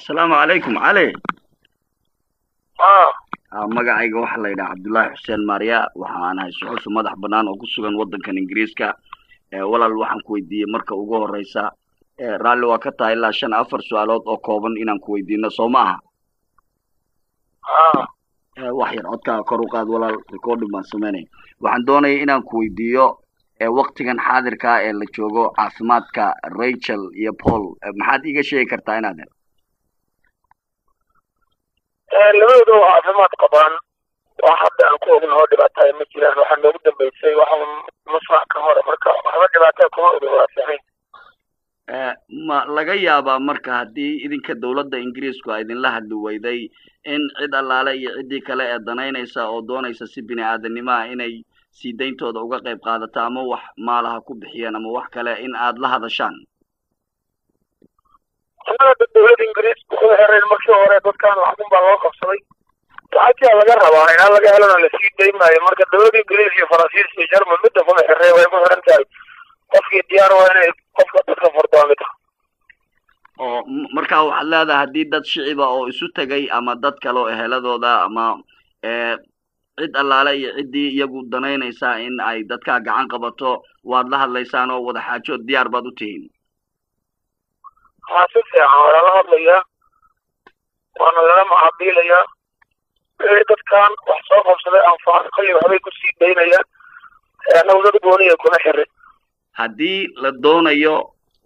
السلام عليكم علي. اه magacayga waxa la yiraahdaa Cabdullaahi Xuseen Maariya waxaan ahay suxuuf madax banaan oo ku sugan wadankan Ingiriiska walaal waxaan ku weydiiyay marka ugu horeysa raalli waa ka tahay ilaa 5-4 su'aalood oo kooban inaan ku weydiino Soomaha wax yar codka kor u qaad walaal recording baan sameynay waxaan doonayaa inaan ku weydiiyo waqtigan xaadirka ee la joogo caafimaadka Rachel iyo Paul maxaad iga sheegi kartaa inaad labadooda waa caafimaad qabaan wax hadda aan ku ognahay dhibaatada ma jiraan waxaa noogu dambeysay waxaan masrac ka hor marka waxba dhibaatada kuma ogin waa saxiix ma laga yaabaa marka haddii idinka dawladda Ingiriisku ay idinla hadli weyday in cid allaale iyo ciddii kale ee danaynaysa oo doonaysa si bini'aadanimo ah inay sii deyntooda uga qayb qaadato ama wax maalaha ku bixiyaan ama wax kale in aad la hadashaan dawladda Ingiriisku waxay xireen markii hore dadkan waxun baa loo qabsaday lacagtii laga rabaa in laga helana la sii deymayo marka dawladda Ingiriis iyo Faransiis iyo Jarmal midda kuma xireen way ku xiran tahay qofkii diyaar waa inay qofka dadka fardoomita oo marka waxaad leedahay haddii dad shiciba oo isu tagay ama dad kale oo eheladooda ama cid allaale iyo ciddii iyagu danaynaysa in ay dadka gacan qabato waad la hadlaysaan oo wada xaajo diyaar baad u tihiin si fiican waa la hadlayaa waana lala macaamilayaa dadkan wax soo qabsaday anfaan kulli waxbay ku sii daynayaan annagu dad gooniya kuma xirin haddii la doonayo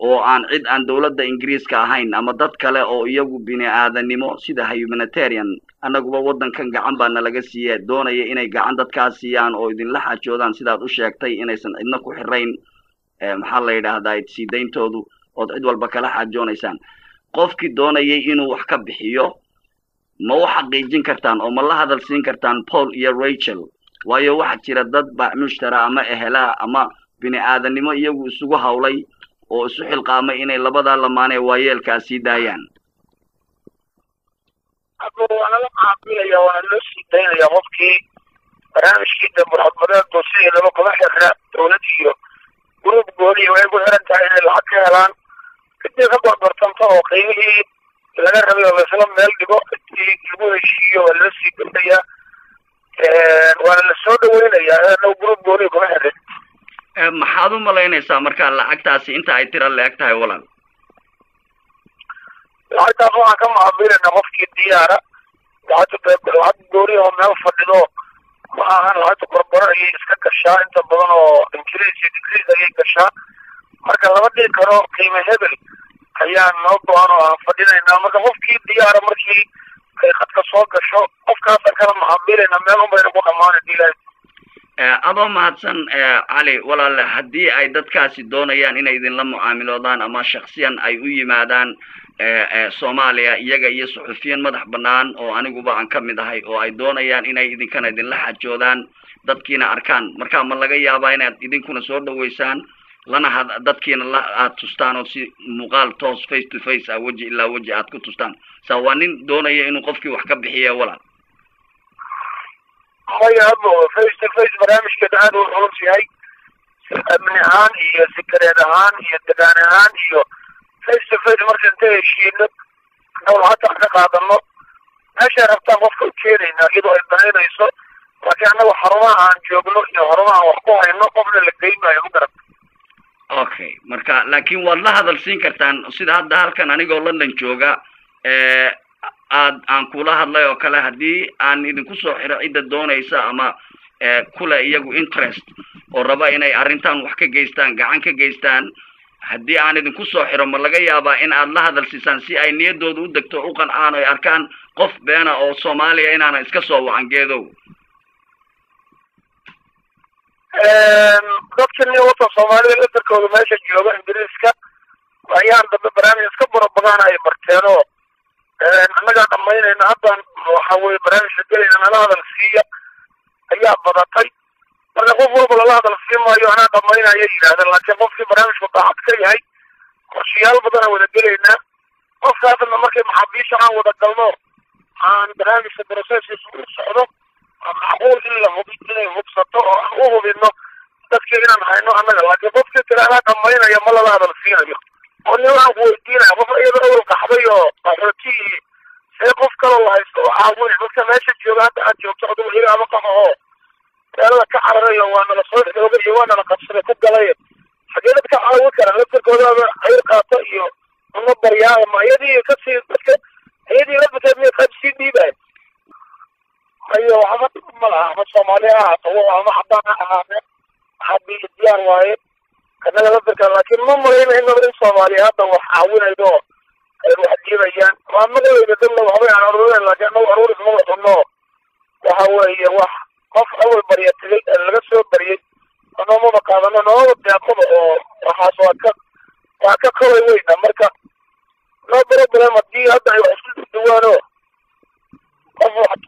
oo aan cid aan dawladda Ingiriiska ahayn ama dad kale oo iyagu bini'aadanimo sida humanitarian annaguba wadankan gacan baa nalaga siiyay doonaya inay gacan dadkaas siiyaan oo idin la xaajoodaan sidaad u sheegtay inaysan cidna ku xirayn maxaa la yiraahdaa sii deyntoodu oo cid walba kala xajoonaysaan qofkii doonayay inuu wax ka bixiyo ma wax xaqiijin kartaan oo ma la hadal siin kartaan Paul iyo Rachel waayo waxa jira dad baa mushtara ama ehela ama bini'aadanimo iyagu isugu hawlay oo isu xilqaamay inay labada lamaane waayeelkaasi daayaan أنا لم أعقل يا ونلسي دين يا مفكي برامج كده بالعضمات توصيه لما كمحر دولتي جروب قولي ويقول أنت عين الحكي الآن كده خبر برتمطه وقيمه لنا ربي الله سلام مال دقاء يقول الشيء واللسي كده وانا السود وين يا لو جروب قولي كمحر maxaad u malaynaysaa marka lacagtaasi inta ay tira leeg tahay walaal lacagtaas waxaan ka macaamilana qofkii diyaara lacag goori oo meel fadhido ma ahan lacagta korbaro ayay iska gashaa inta badan oo ingiriis iyo digriis ayay gashaa marka lama dhihi karo qiime hebel ayaa noo go-an oo aan fadhinaynaa marka qofkii diyaara markii ay khadka soo gasho qofkaasaan kala macaamilayna meel unbayna ku dhammaana diilahay adoo mahadsan cali walaal haddii ay dadkaasi doonayaan inay idinla mucaamiloodaan ama shakhsiyan ay u yimaadaan Soomaaliya iyaga iyo suxufiyiin madax banaan oo aniguba aan ka mid ahay oo ay doonayaan inay idinkana idinla xajoodaan dadkiina arkaan marka ma laga yaabaa inaad idinkuna soo dhaweysaan lana dadkiina la aad tustaan oo si muuqaal toos face to face ah waji ilaa waji aad ku tustaan sawanin doonaya inuu qofkii wax ka bixiyo walaal هيا أبو فيس الفيس برامج كده هذا والحلم هاي من هان هي سكرية هان هي الدكان هان هي فيس الفيس مركز انتهي الشيء لو حتى حقق هذا النط ماشي رفتان وفق كيري ناقيدو ايضانين يسو لكن أنا وحرمها عن جوبلو وحرمها وحقوها ينو قبل اللقيمة يمقرب اوكي marka laakiin waad la hadal siin kartaan sida hadda halkan anigoo London jooga aan kula hadlay oo kale hadii aan idinku soo xiro cid doonaysa ama kula iyagu interest oo raba inay arintan wax ka geystaan gacan ka geystaan hadii aan idinku soo xiro ma laga yaabaa in aad la hadal siisaan si ay niyadoodu u degto u qancaan oo ay arkaan qof beena oo Soomaaliya inaana iska soo wacan geedo dadkan wata Soomaaliya la tarkooda meesha jooga Ingiriiska ayaan dad barnaamij iska barabadan ay barteeno annaga dhamaynayna haddan waxa weeye barnaamijka gelayna nala hadal siiya ayaa badatay marka qof walba lala hadal siimayo anaa dhamaynaya yidhahdeen laakiin qofkii barnaamijku daacad ka yahay qorshayaal badan wada gelaynaa qofkaasna markay maxaabiisha aan wada galno aan barnaamijka processkiisa u socdo macquul in la hubi inay hubsato oo aan u hubino dadkii inaan hayno annaga laakiin qofkii kale anaa dhamaynaya ma lala hadal siinayo وني waxaan ku weydiinaa qof iyada oo qaxday oo qaxooti ee qof kale oo haysto caawin dadka meesha jooga hadda aad joogto adoo iyaga ama qaxo meelaha ka cararayo waa nala soo xooga iyo waa nala qabsaday ku galay xagee dadka caawin kara laftirkooda ay qaato iyo uma baryaa ma iyadii ka sii dadka iyadii la batay qabsi diibay ayo waxa ma laha Soomaaliya ama xabaan ahaana hadii diyaar waaye kana la dadka laakiin ma maleeyay in Soomaaliya hadda wax caawinaydo ay wax diibayaan waa magaalada dad la waxay aan aruurin laakiin oo aruuris ma wadno waxa weeye wax qof awal bariyay laga soo bariyay ama ma qaadano noo deeqo oo waxa waa ka kooy weyn marka loo problem hadii hadda ay wax isku duwaano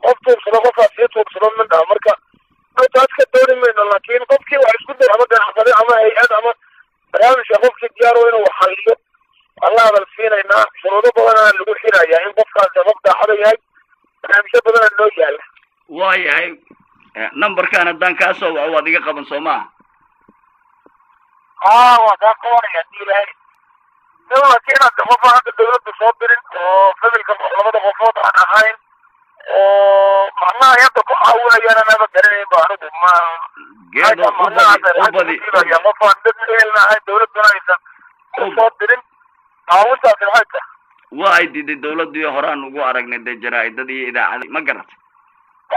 qof tuursado qofkaasi tuursado minda marka taas ka doonayno laakiin qofkii wax isku day ama ganacsaday ama hay'ad ama barnaamij qofkii diyaar oo inuu xalliyo Allah bal siinayna shuruudo badan lagu xirayaa in qofkaas qof daacad yahay barnaamijyo badan loo yaala waayahay numberkan haddaan kaa soo waco waad iga qaban soo maaha waa kaa qabanaya diilay laakiin hadda qof hadda dawladda soo dirin oo familka labada qofood aan ahayn oo macnaha hadda ku caawinayana naba garanayba anigu ma geedo ubadi qofaan dad meelnahay dawladuna aysan soo dirin caawintaasi maxay tahay waa ay diiday dawladdu iyo horaan ugu aragnay dee jaraa'idada iyo idaacada ma garatay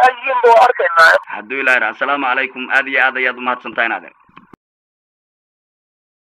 ayimbo arkaynaa hadduu ilaahay assalaamu calaykum aad iyo aad ayaad umahadsantahay inaad